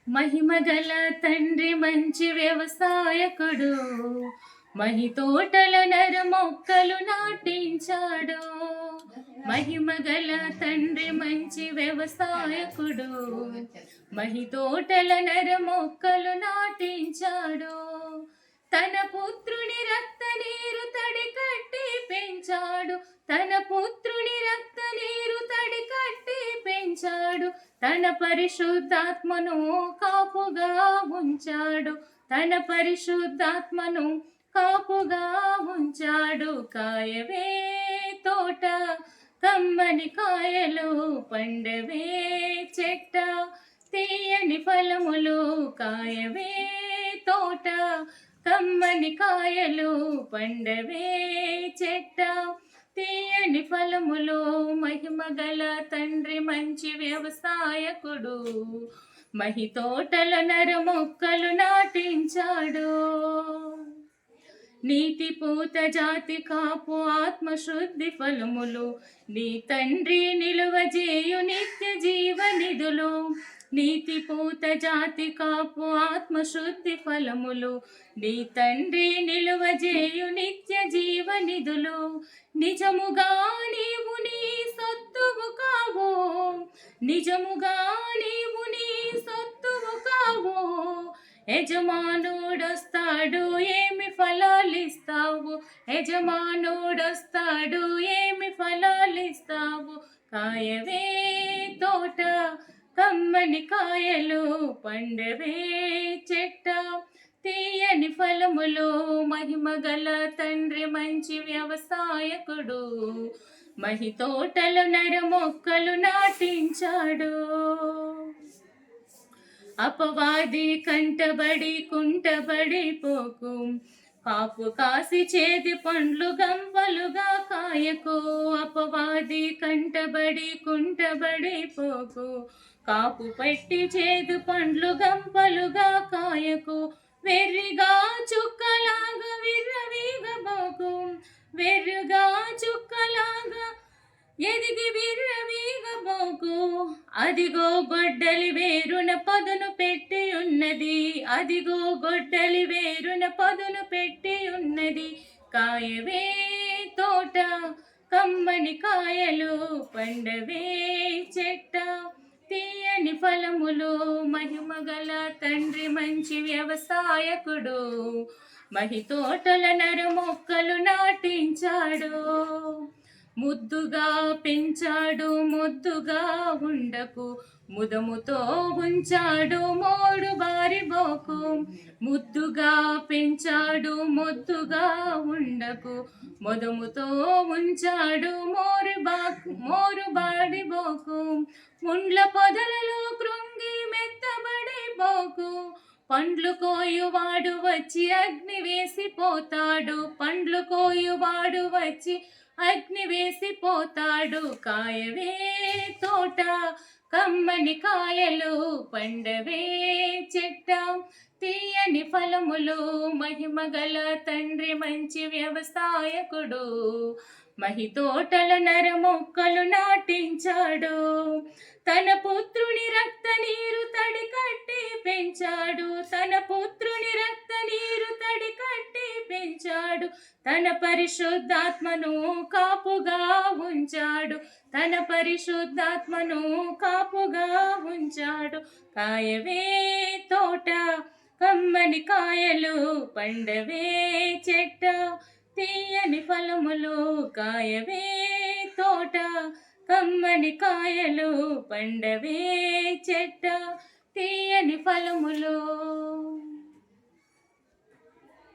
మహిమగల తండ్రి మంచి వ్యవసాయకుడు, మహి తోటల నర మొక్కలు నాటించాడు. మహిమగల తండ్రి మంచి వ్యవసాయకుడు, మహి తోటల నర మొక్కలు నాటించాడు. తన పుత్రుని రక్త నీరు తడి కట్టి పెంచాడు. తన పుత్రుని రక్త నీరు తడి కట్టి పెంచాడు. తన పరిశుద్ధాత్మను కాపుగా ఉంచాడు. తన పరిశుద్ధాత్మను కాపుగా ఉంచాడు. కాయవే తోట కమ్మని కాయలు, పండవే చెట్ట తీయని ఫలములు. కాయవే తోట కమ్మని కాయలు, పండవే చెట్ట తీయని ఫలములు. మహిమగల తండ్రి మంచి వ్యవసాయకుడు, మహి తోటల నర మొక్కలు నాటించాడు. నీతి పూత జాతి కాపు ఆత్మశుద్ధి ఫలములు, నీ తండ్రి నిలువజేయు నిత్య జీవనిధులు. నీతి పూత జాతి కాపు ఆత్మశుద్ధి ఫలములు, నీ తండ్రి నిలువజేయు నిత్య జీవనిధులు. నిజముగా నీవు నీ సొత్తువు కావు, నిజముగా నీవు నీ సొత్తువు కావు. యజమానుడొస్తాడు ఏమి ఫలాలిస్తావు, యజమానుడొస్తాడు ఏమి ఫలాలిస్తావు. కాయవే తోట కమ్మని కాయలు, పండవే చెట్ట తీయని ఫలములు. మహిమగల తండ్రి మంచి వ్యవసాయకుడు, మహి తోటల నర మొక్కలు నాటించాడు. అపవాది కంటబడి కుంటబడి పోకు, కాపు కాసి చేతి పండ్లు గంపలుగా కాయకు. అపవాది కంటబడి కుంటబడి పోకు, కాపు పట్టి చేదు పండ్లు గంపలుగా కాయకు. వెర్రిగా చుక్కలాగా విర్రవీగబోకు, వెర్రిగా చుక్కలాగా ఎదిగి విర్రవీగబోకు. అదిగో గొడ్డలి వేరున పదును పెట్టి ఉన్నది, అదిగో గొడ్డలి వేరున పదును పెట్టి ఉన్నది. కాయవే తోట కమ్మని కాయలు, పండవే చెట్ట తీయని ఫలములు. మహిమగల తండ్రి మంచి వ్యవసాయకుడు, మహి తోటల నర మొక్కలు నాటించాడు. ముద్దుగా పెంచాడు ముద్దుగా ఉండకు, ముదముతో ఉంచాడు మోడు బారిబోకు. ముద్దుగా పెంచాడు ముద్దుగా ఉండకు, ముదముతో ఉంచాడు మోరు బాడిబోకు. ముండ్ల పొదలలో కృంగి మెత్తబడిపోకు, పండ్లు కోయువాడు వచ్చి అగ్ని వేసిపోతాడు. పండ్లు కోయువాడు వచ్చి అగ్ని వేసిపోతాడు. కాయవే తోట కమ్మని కాయలు, పండవే చెట్ట తీయని ఫలములు. మహిమగల తండ్రి మంచి వ్యవసాయకుడు, మహి తోటల నర మొక్కలు నాటించాడు. తన పుత్రుని రక్త నీరు తడి కట్టి పెంచాడు. తన పుత్రుని రక్త నీరు తడి కట్టి పెంచాడు. తన పరిశుద్ధాత్మను కాపుగా ఉంచాడు. తన పరిశుద్ధాత్మను కాపుగా ఉంచాడు. కాయవే తోట కమ్మని కాయలు, పండవే చెట్ట తీయని ఫలములు. కాయవే తోట కమ్మని కాయలు, పండవే చెట్ట తీయని ఫలములు.